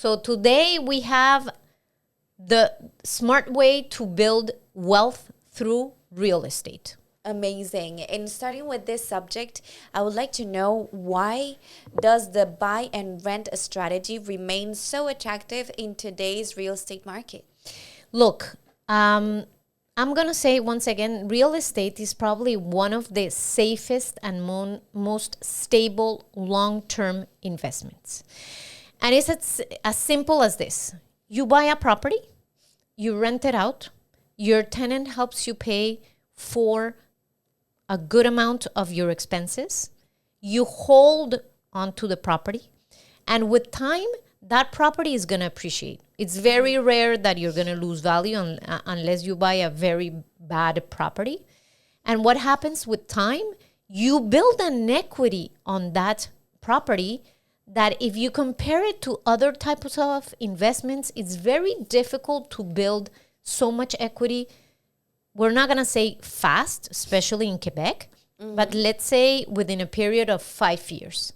So today we have the smart way to build wealth through real estate. Amazing. And starting with this subject, I would like to know, why does the buy and rent strategy remain so attractive in today's real estate market? Look, I'm going to say once again, real estate is probably one of the safest and most stable long-term investments. And it's as simple as this. You buy a property, you rent it out, your tenant helps you pay for a good amount of your expenses, you hold onto the property, and with time, that property is going to appreciate. It's very rare that you're going to lose value unless you buy a very bad property. And what happens with time? You build an equity on that property that if you compare it to other types of investments, it's very difficult to build so much equity. We're not going to say fast, especially in Quebec, but let's say within a period of 5 years.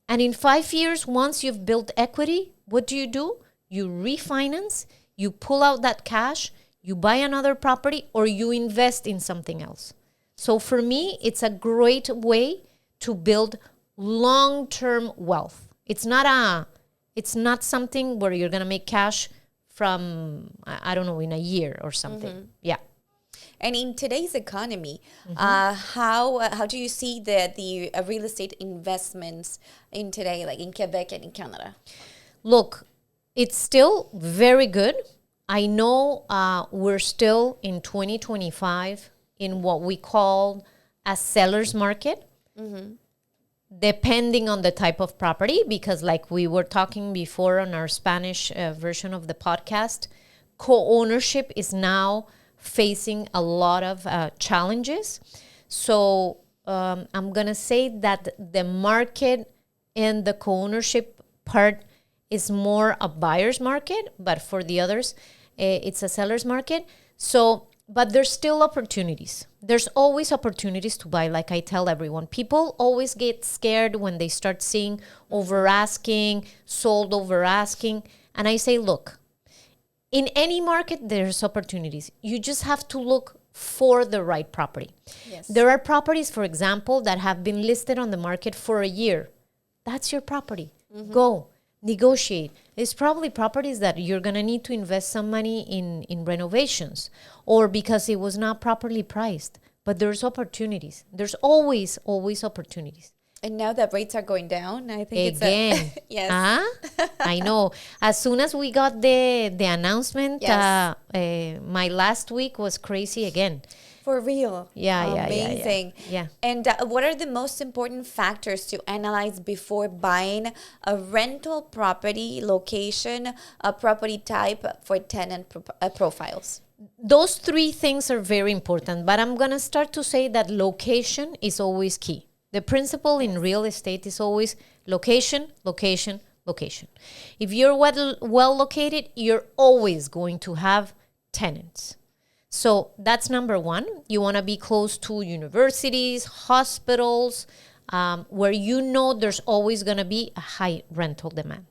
And in 5 years, once you've built equity, what do? You refinance, you pull out that cash, you buy another property, or you invest in something else. So for me, it's a great way to build long-term wealth. It's not something where you're going to make cash from, I don't know, in a year or something. Yeah. And in today's economy, how do you see the real estate investments in today, like in Quebec and in Canada? Look, it's still very good. I know we're still in 2025 in what we call a seller's market, depending on the type of property, because like we were talking before on our Spanish version of the podcast, co-ownership is now facing a lot of challenges. So I'm going to say that the market and the co-ownership part is more a buyer's market, but for the others, it's a seller's market. So, but there's still opportunities. There's always opportunities to buy, like I tell everyone. People always get scared when they start seeing over asking, sold over asking. And I say, look, in any market, there's opportunities. You just have to look for the right property. Yes. There are properties, for example, that have been listed on the market for a year. That's your property. Go, negotiate. It's probably properties that you're going to need to invest some money in renovations, or because it was not properly priced. But there's opportunities. There's always opportunities. And now that rates are going down, I think Again. it's yes. I know. As soon as we got the announcement, Yes. My last week was crazy again. For real. Yeah. Amazing. Yeah. And what are the most important factors to analyze before buying a rental property, location, a property type for tenant profiles? Those three things are very important, but I'm going to start to say that location is always key. The principle in real estate is always location, location, location. If you're well located, you're always going to have tenants. So that's number one. You want to be close to universities, hospitals, where you know there's always going to be a high rental demand.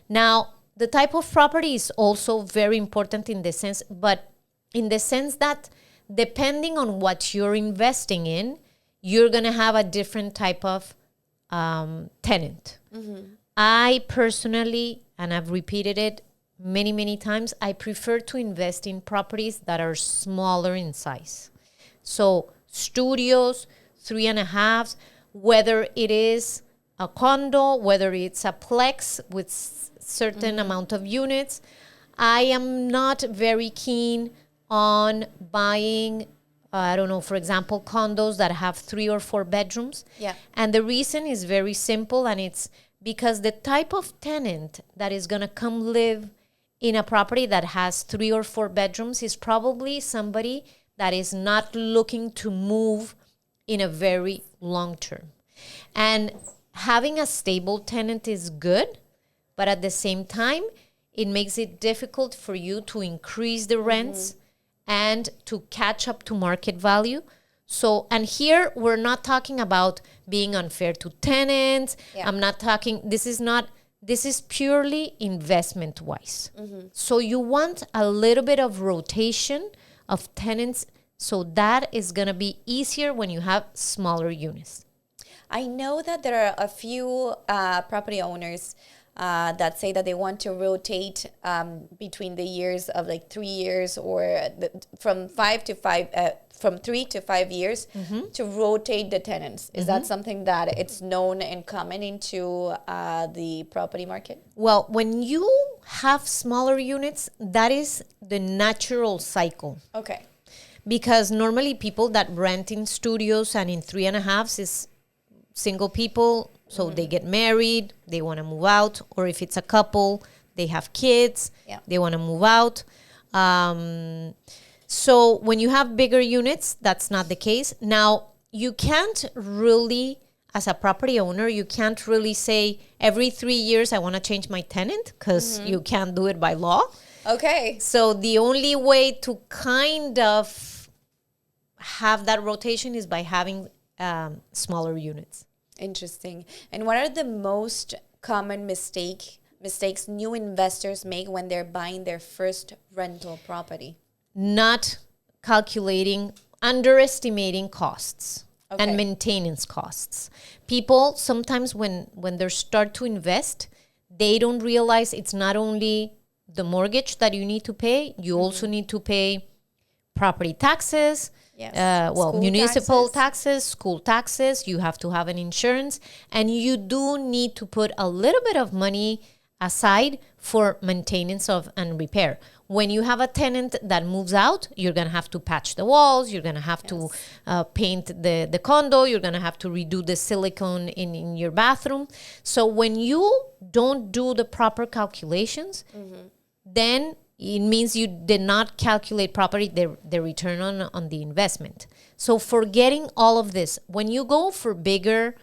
Now, the type of property is also very important in the sense that depending on what you're investing in, you're going to have a different type of tenant. I personally, and I've repeated it many times, I prefer to invest in properties that are smaller in size. So studios, 3.5, whether it is a condo, whether it's a plex with certain amount of units. I am not very keen on buying, I don't know, for example, condos that have 3 or 4 bedrooms. Yeah. And the reason is very simple, and it's because the type of tenant that is going to come live in a property that has 3 or 4 bedrooms is probably somebody that is not looking to move in a very long term. And having a stable tenant is good, but at the same time, it makes it difficult for you to increase the rents and to catch up to market value. So, and here we're not talking about being unfair to tenants. Yeah. I'm not talking, this is not this is purely investment wise. So you want a little bit of rotation of tenants. So that is going to be easier when you have smaller units. I know that there are a few property owners that say that they want to rotate between the years of like 3 years or from 3 to 5 years to rotate the tenants. Is that something that it's known and common into the property market? Well, when you have smaller units, that is the natural cycle. Okay. Because normally people that rent in studios and in 3.5s is single people, so they get married, they want to move out, or if it's a couple, they have kids, they want to move out. So when you have bigger units, that's not the case. Now, you can't really, as a property owner, you can't really say every 3 years I want to change my tenant, because you can't do it by law. Okay. So the only way to kind of have that rotation is by having smaller units. Interesting. And what are the most common mistakes new investors make when they're buying their first rental property? Not calculating, underestimating costs and maintenance costs. People sometimes when they start to invest, they don't realize it's not only the mortgage that you need to pay, you also need to pay property taxes, municipal taxes, school taxes, you have to have an insurance, and you do need to put a little bit of money aside for maintenance of and repair. When you have a tenant that moves out, you're going to have to patch the walls, you're going to have to paint the condo, you're going to have to redo the silicone in your bathroom. So when you don't do the proper calculations, then it means you did not calculate properly the return on the investment. So forgetting all of this, when you go for bigger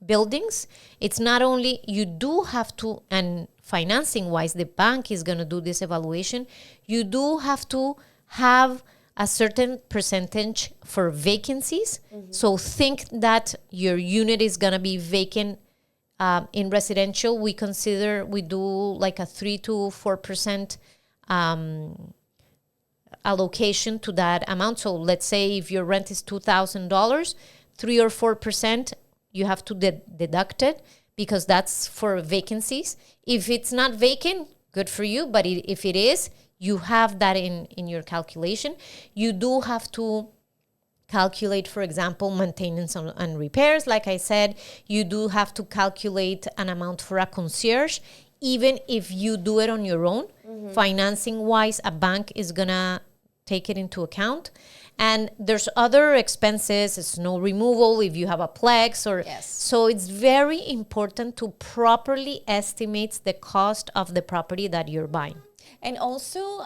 buildings, it's not only you do have to, and financing wise, the bank is going to do this evaluation. You do have to have a certain percentage for vacancies. So think that your unit is going to be vacant. In residential, we do like a 3 to 4% allocation to that amount. So let's say if your rent is $2,000, 3 or 4%, you have to deduct it because that's for vacancies. If it's not vacant, good for you. But if it is, you have that in your calculation. You do have to calculate, for example, maintenance and repairs. Like I said, you do have to calculate an amount for a concierge. Even if you do it on your own, financing wise, a bank is gonna take it into account. And there's other expenses, snow removal if you have a plex or so it's very important to properly estimate the cost of the property that you're buying. And also,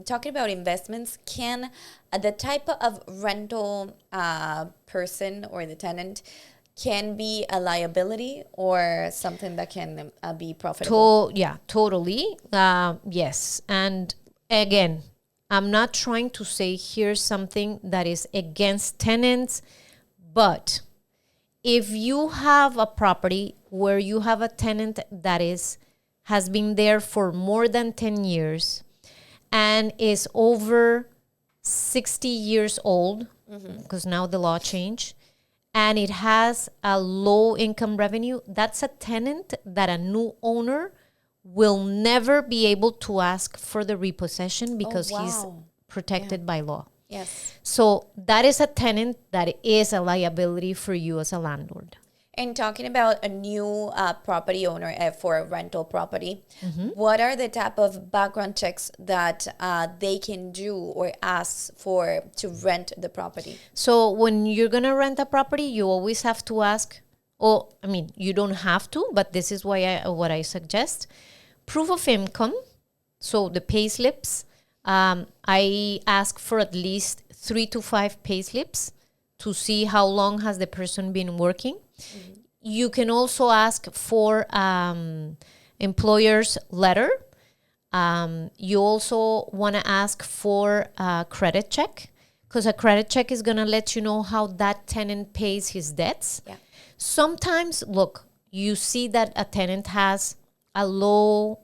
talking about investments, can the type of rental person or the tenant can be a liability or something that can be profitable? Totally. Yes. And again, I'm not trying to say here's something that is against tenants, but if you have a property where you have a tenant that has been there for more than 10 years and is over 60 years old, because now the law changed, and it has a low income revenue, that's a tenant that a new owner will never be able to ask for the repossession because he's protected by law. Yes. So that is a tenant that is a liability for you as a landlord. And talking about a new property owner for a rental property, what are the type of background checks that they can do or ask for to rent the property? So when you're going to rent a property, you always have to ask, you don't have to, but this is what I suggest. Proof of income, so the pay slips. I ask for at least 3 to 5 pay slips to see how long has the person been working. You can also ask for employer's letter. You also want to ask for a credit check because a credit check is going to let you know how that tenant pays his debts. Yeah. Sometimes, look, you see that a tenant has a low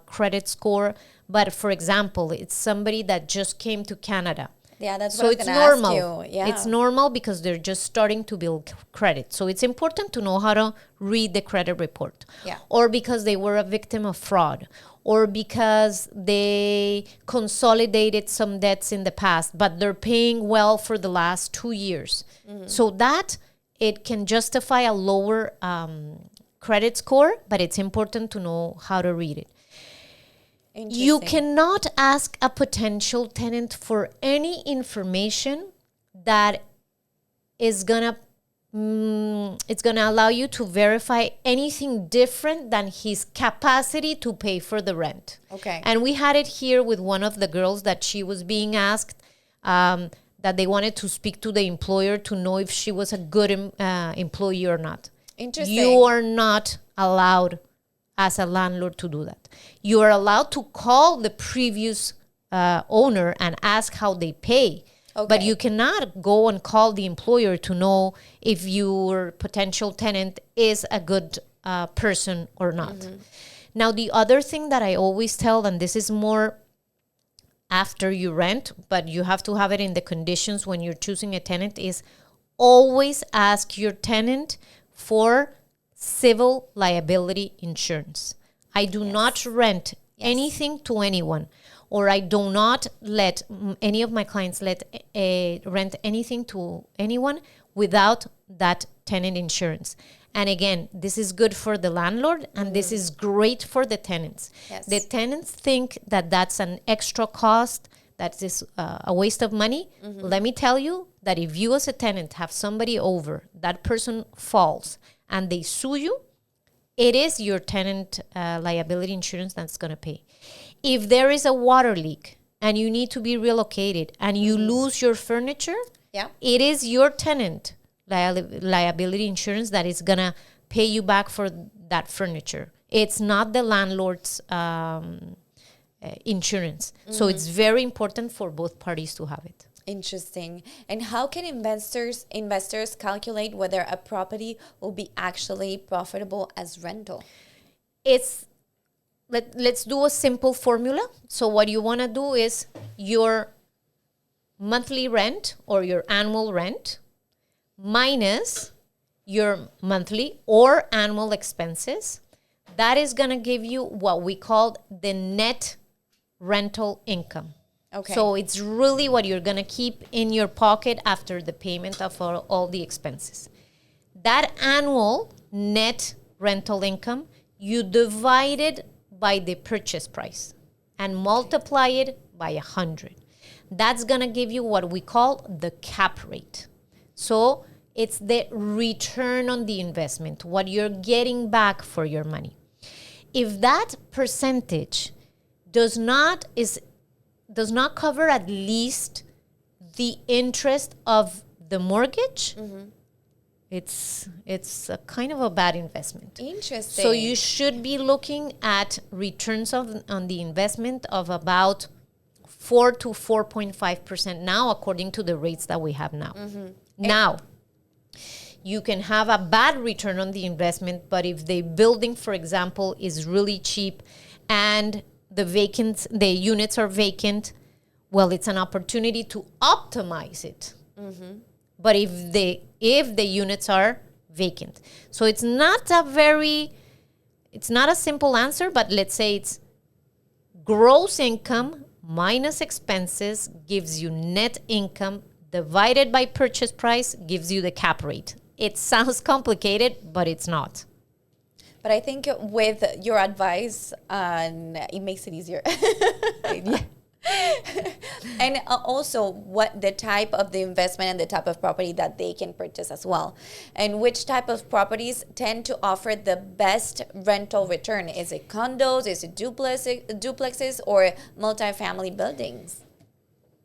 credit score, but for example, it's somebody that just came to Canada. Yeah, that's So what I it's was going to normal. ask you. Yeah. It's normal because they're just starting to build credit. So it's important to know how to read the credit report. Yeah. Or because they were a victim of fraud, or because they consolidated some debts in the past, but they're paying well for the last 2 years. So that it can justify a lower credit score, but it's important to know how to read it. You cannot ask a potential tenant for any information that is gonna it's gonna allow you to verify anything different than his capacity to pay for the rent. Okay. And we had it here with one of the girls that she was being asked that they wanted to speak to the employer to know if she was a good employee or not. Interesting. You are not allowed as a landlord to do that. You are allowed to call the previous owner and ask how they pay. Okay. But you cannot go and call the employer to know if your potential tenant is a good person or not. Mm-hmm. Now, the other thing that I always tell, and this is more after you rent, but you have to have it in the conditions when you're choosing a tenant, is always ask your tenant for civil liability insurance. I do not rent anything to anyone, or I do not let any of my clients rent anything to anyone without that tenant insurance. And again, this is good for the landlord, and this is great for the tenants. Yes. The tenants think that that's an extra cost, that is a waste of money. Mm-hmm. Let me tell you that if you as a tenant have somebody over, that person falls, and they sue you, it is your tenant liability insurance that's going to pay. If there is a water leak and you need to be relocated and you lose your furniture, it is your tenant liability insurance that is going to pay you back for that furniture. It's not the landlord's insurance. Mm-hmm. So it's very important for both parties to have it. Interesting. And how can investors calculate whether a property will be actually profitable as rental? Let's do a simple formula. So what you want to do is your monthly rent or your annual rent minus your monthly or annual expenses. That is going to give you what we call the net rental income. Okay. So it's really what you're going to keep in your pocket after the payment of all the expenses. That annual net rental income, you divide it by the purchase price and multiply it by 100. That's going to give you what we call the cap rate. So it's the return on the investment, what you're getting back for your money. If that percentage does not cover at least the interest of the mortgage, it's a kind of a bad investment. Interesting. So you should be looking at returns on the investment of about 4 to 4.5% now, according to the rates that we have now. Mm-hmm. Now, you can have a bad return on the investment, but if the building, for example, is really cheap and the units are vacant, well, it's an opportunity to optimize it. Mm-hmm. But if the units are vacant, so it's not a simple answer, but let's say it's gross income minus expenses gives you net income divided by purchase price gives you the cap rate. It sounds complicated, but it's not. But I think with your advice, it makes it easier. Yeah. And also what the type of the investment and the type of property that they can purchase as well. And which type of properties tend to offer the best rental return? Is it condos? Is it duplexes or multifamily buildings?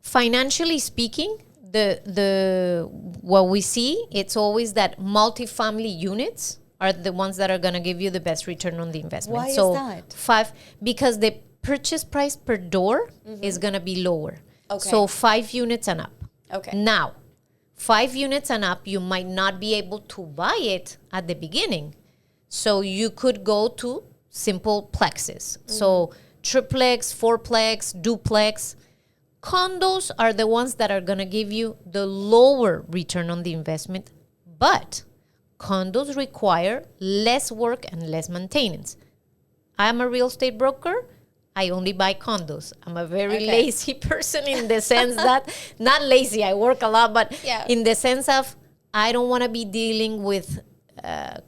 Financially speaking, the what we see, it's always that multifamily units are the ones that are going to give you the best return on the investment. Why is that? Because the purchase price per door is going to be lower. Okay. So 5 units and up. Okay. Now, 5 units and up, you might not be able to buy it at the beginning. So you could go to simple plexes. So triplex, fourplex, duplex. Condos are the ones that are going to give you the lower return on the investment, but condos require less work and less maintenance. I'm a real estate broker. I only buy condos. I'm a very lazy person in the sense that, not lazy, I work a lot, but in the sense of I don't want to be dealing with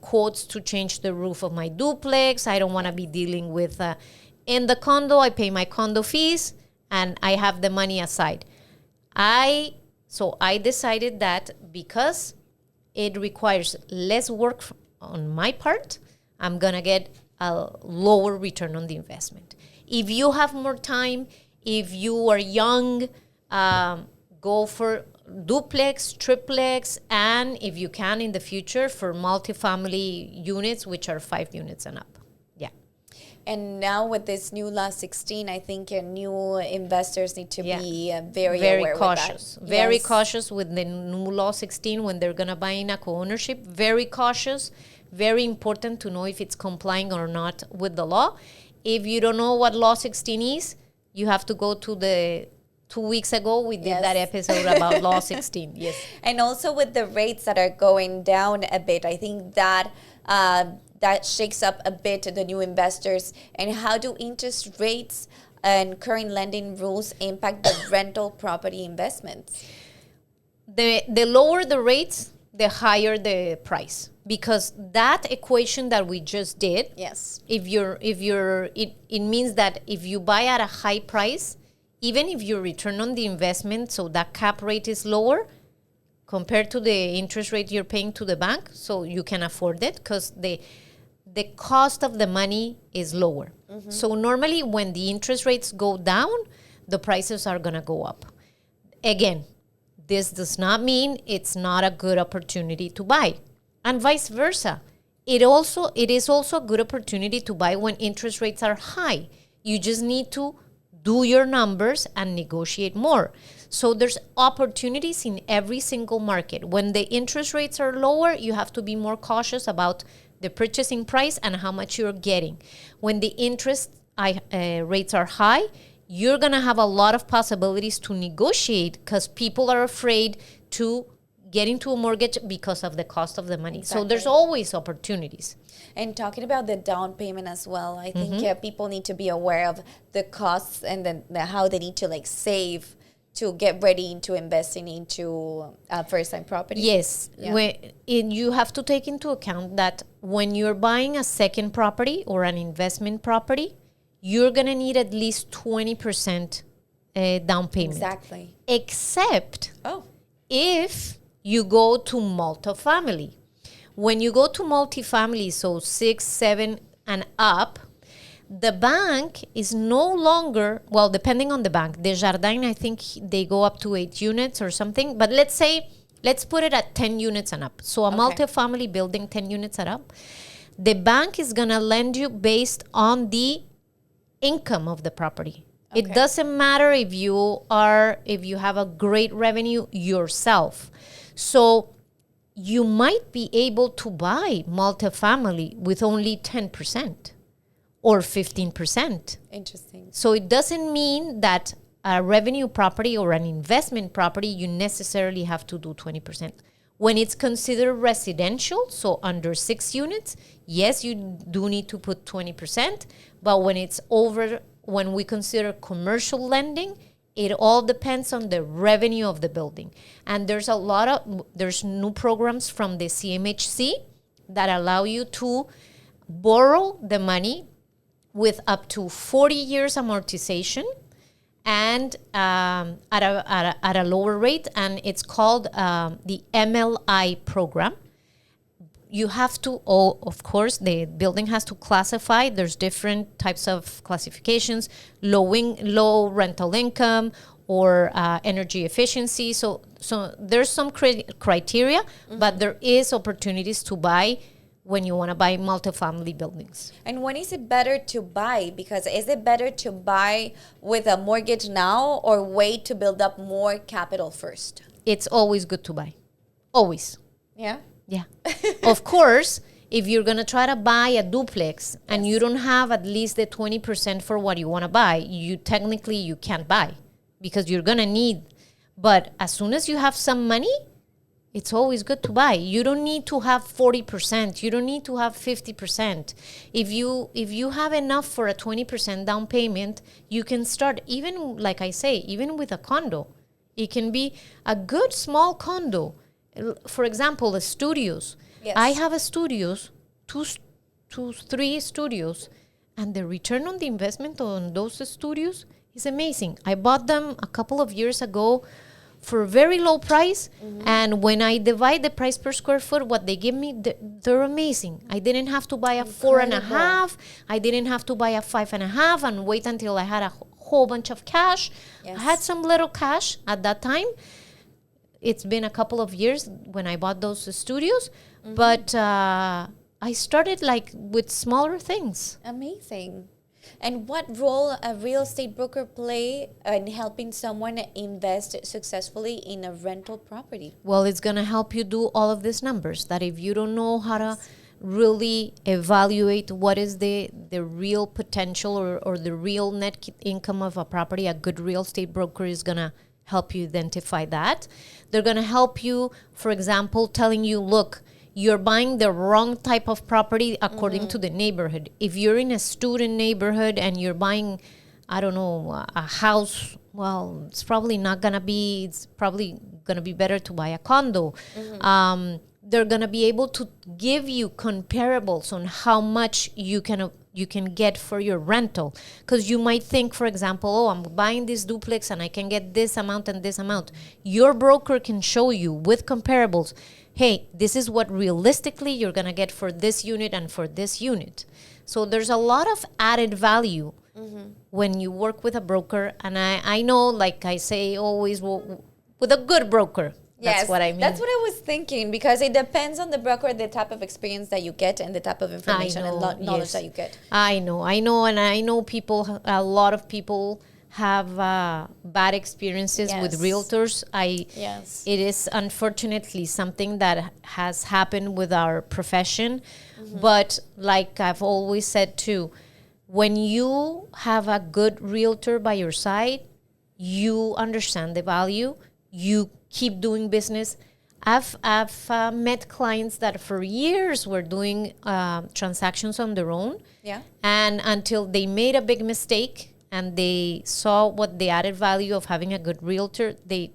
quotes to change the roof of my duplex. I don't want to be dealing with, in the condo, I pay my condo fees and I have the money aside. So I decided that because it requires less work on my part, I'm going to get a lower return on the investment. If you have more time, if you are young, go for duplex, triplex, and if you can in the future for multifamily units, which are 5 units and up. Yeah. And now with this new law 16, I think new investors need to be very aware cautious. With that. Very cautious with the new law 16 when they're going to buy in a co-ownership. Very cautious. Very important to know if it's complying or not with the law. If you don't know what law 16 is, you have to go to the 2 weeks ago we did that episode about law 16. Yes. And also with the rates that are going down a bit, I think that that shakes up a bit the new investors. And how do interest rates and current lending rules impact the rental property investments? The lower the rates, the higher the price, because that equation that we just did, it means that if you buy at a high price, even if your return on the investment, so that cap rate is lower compared to the interest rate you're paying to the bank, so you can afford it because the cost of the money is lower. So normally when the interest rates go down, the prices are going to go up. Again, this does not mean it's not a good opportunity to buy, and vice versa. It is also a good opportunity to buy when interest rates are high. You just need to do your numbers and negotiate more. So there's opportunities in every single market. When the interest rates are lower, you have to be more cautious about the purchasing price and how much you're getting. When the interest rates are high, you're going to have a lot of possibilities to negotiate because people are afraid to get into a mortgage because of the cost of the money. Exactly. So there's always opportunities. And talking about the down payment as well, I think people need to be aware of the costs and then how they need to save to get ready into investing into first-time property. Yes. Yeah. You have to take into account that when you're buying a second property or an investment property, you're going to need at least 20% down payment. Exactly. Except if you go to multifamily. When you go to multifamily, so 6, 7, and up, the bank is no longer, well, depending on the bank. Desjardins, I think they go up to 8 units or something. But let's put it at 10 units and up. So a multifamily building, 10 units and up. The bank is going to lend you based on the income of the property. It doesn't matter if you have a great revenue yourself. So you might be able to buy multifamily with only 10% or 15%. Interesting. So it doesn't mean that a revenue property or an investment property, you necessarily have to do 20%. When it's considered residential, so under 6 units, yes, you do need to put 20%. But when we consider commercial lending, it all depends on the revenue of the building. And there's new programs from the CMHC that allow you to borrow the money with up to 40 years amortization and at a lower rate. And it's called the MLI program. You have to, of course, the building has to classify. There's different types of classifications, low rental income or energy efficiency. So there's some criteria, but there is opportunities to buy when you want to buy multifamily buildings. And when is it better to buy? Because is it better to buy with a mortgage now or wait to build up more capital first? It's always good to buy. Always. Yeah? Yeah. Of course, If you're going to try to buy a duplex and you don't have at least the 20% for what you want to buy, you can't buy because you're going to need. But as soon as you have some money, it's always good to buy. You don't need to have 40%. You don't need to have 50%. If you have enough for a 20% down payment, you can start, even like I say, even with a condo. It can be a good small condo. For example, the studios. Yes. I have a studios, three studios, and the return on the investment on those studios is amazing. I bought them a couple of years ago for a very low price, and when I divide the price per square foot, what they give me, they're amazing. I didn't have to buy a 4.5. I didn't have to buy a 5.5 and wait until I had a whole bunch of cash. Yes. I had some little cash at that time. It's been a couple of years when I bought those studios, but I started like with smaller things. Amazing. And what role a real estate broker play in helping someone invest successfully in a rental property? Well, it's going to help you do all of these numbers, that if you don't know how to really evaluate what is the real potential or the real net income of a property, a good real estate broker is going to help you identify that. They're going to help you, for example, telling you, look, you're buying the wrong type of property according to the neighborhood. If you're in a student neighborhood and you're buying, I don't know, a house, well, it's probably going to be better to buy a condo. They're going to be able to give you comparables on how much you can get for your rental. Because you might think, for example, oh, I'm buying this duplex and I can get this amount and this amount. Your broker can show you with comparables, hey, this is what realistically you're going to get for this unit and for this unit. So there's a lot of added value when you work with a broker. And I know, like I say always, with a good broker. That's what I mean. That's what I was thinking, because it depends on the broker, the type of experience that you get and the type of information and knowledge that you get. I know. And I know people, a lot of people have bad experiences with realtors. It is unfortunately something that has happened with our profession. But like I've always said too, when you have a good realtor by your side, you understand the value, you keep doing business. I've met clients that for years were doing transactions on their own. Yeah. And until they made a big mistake and they saw what the added value of having a good realtor, they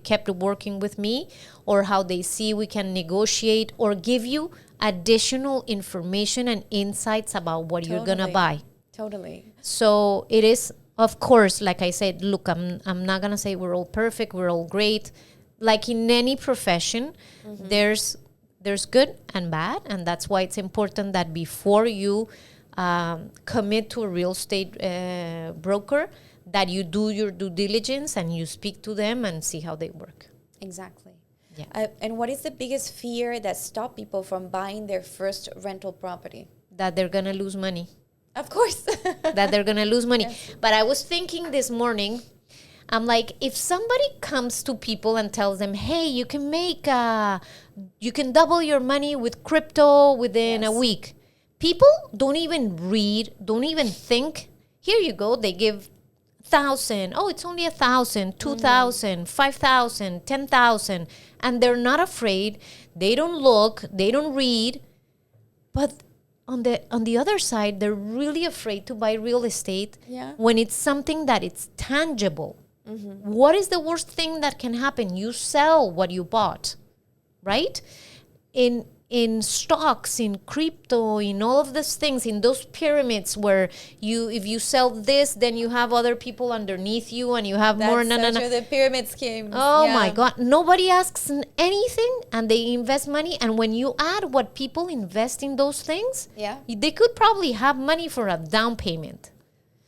kept working with me, or how they see we can negotiate or give you additional information and insights about what you're going to buy. Totally. So it is, of course, like I said, look, I'm not going to say we're all perfect, we're all great. Like in any profession, there's good and bad, and that's why it's important that before you commit to a real estate broker, that you do your due diligence and you speak to them and see how they work. Exactly. Yeah. And what is the biggest fear that stop people from buying their first rental property? That they're going to lose money. Of course. That they're going to lose money. Yes. But I was thinking this morning, I'm like, if somebody comes to people and tells them, hey, you can double your money with crypto within a week. People don't even read, don't even think. Here you go. They give 1,000. Oh, it's only 1,000, 2,000, 5,000, 10,000. And they're not afraid. They don't look, they don't read. But on the other side, they're really afraid to buy real estate when it's something that it's tangible. What is the worst thing that can happen? You sell what you bought, right? In stocks, in crypto, in all of these things, in those pyramids where if you sell this, then you have other people underneath you and you have more. The pyramid schemes. Oh my God. Nobody asks anything and they invest money. And when you add what people invest in those things, they could probably have money for a down payment.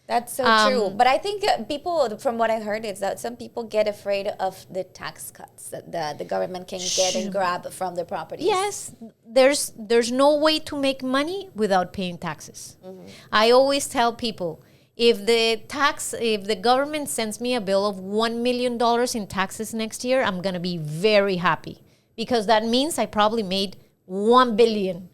That's so true. But I think people, from what I heard, is that some people get afraid of the tax cuts that the government can get and grab from the properties. Yes, there's no way to make money without paying taxes. I always tell people, if the government sends me a bill of $1 million in taxes next year, I'm going to be very happy, because that means I probably made 1 billion.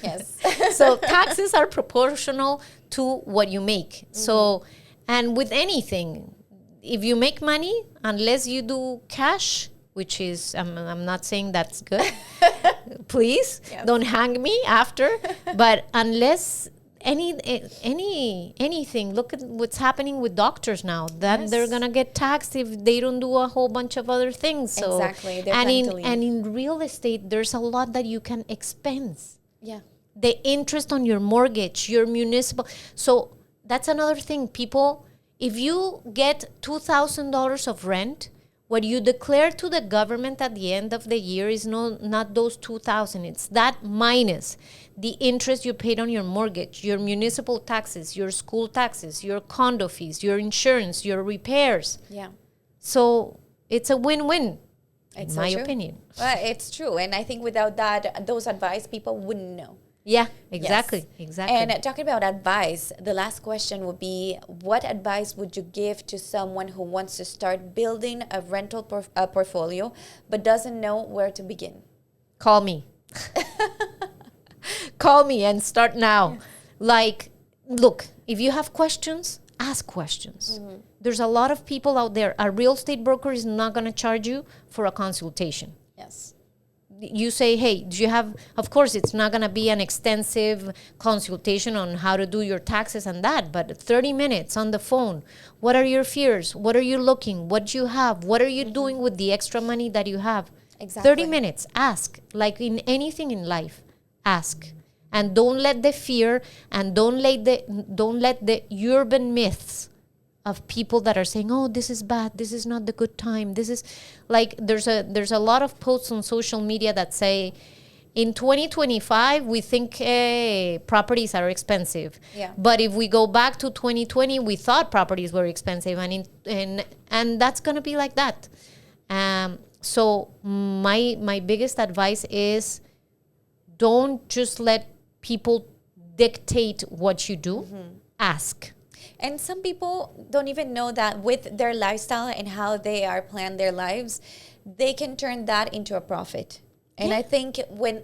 Yes. So taxes are proportional to what you make. So, and with anything, if you make money, unless you do cash, which is, I'm not saying that's good. Please don't hang me after. But unless anything, look at what's happening with doctors now, that they're gonna get taxed if they don't do a whole bunch of other things. So Exactly. They're and planning to leave. in real estate, there's a lot that you can expense. Yeah. The interest on your mortgage, your municipal. So that's another thing. People, if you get $2,000 of rent, what you declare to the government at the end of the year is not those 2,000. It's that minus the interest you paid on your mortgage, your municipal taxes, your school taxes, your condo fees, your insurance, your repairs. Yeah. So it's a win-win, in It's my so true. opinion. It's true. And I think without that, those advice, people wouldn't know. Yeah, exactly. Yes. Exactly. And talking about advice, the last question would be, what advice would you give to someone who wants to start building a rental portfolio but doesn't know where to begin? Call me. Call me and start now. Like, look, if you have questions, ask questions. There's a lot of people out there. A real estate broker is not going to charge you for a consultation. Yes. You say, hey, do you have, of course, it's not going to be an extensive consultation on how to do your taxes and that, but 30 minutes on the phone. What are your fears? What are you looking? What do you have? What are you doing with the extra money that you have? Exactly. 30 minutes, ask. Like in anything in life, ask. And don't let the fear and don't let the urban myths of people that are saying, oh, this is bad, this is not the good time, this is like, there's a lot of posts on social media that say, in 2025 we think properties are expensive, but if we go back to 2020 we thought properties were expensive, and that's gonna be like that. So my biggest advice is, don't just let people dictate what you do. Ask. And some people don't even know that with their lifestyle and how they are planned their lives, they can turn that into a profit. And I think when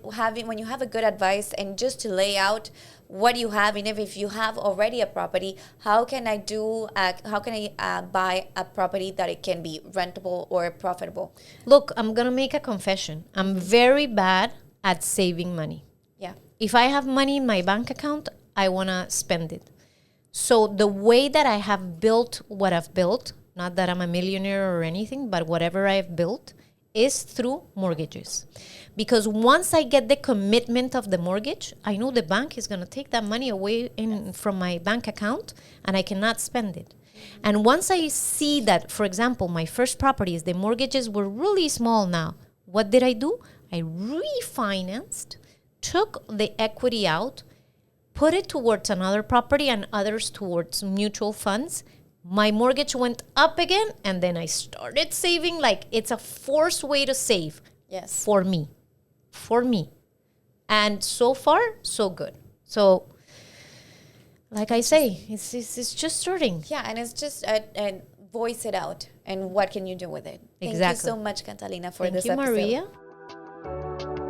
you have a good advice and just to lay out what you have, and if you have already a property, how can I buy a property that it can be rentable or profitable? Look, I'm gonna make a confession. I'm very bad at saving money. Yeah. If I have money in my bank account, I wanna spend it. So the way that I have built what I've built, not that I'm a millionaire or anything, but whatever I've built, is through mortgages. Because once I get the commitment of the mortgage, I know the bank is going to take that money away from my bank account and I cannot spend it. And once I see that, for example, my first properties, the mortgages were really small now, what did I do? I refinanced, took the equity out, put it towards another property and others towards mutual funds. My mortgage went up again, and then I started saving. Like, it's a forced way to save. Yes. For me. And so far, so good. So, like I say, it's just starting. Yeah, and it's just voice it out. And what can you do with it? Exactly. Thank you so much, Catalina, for this episode. Thank you, Maria.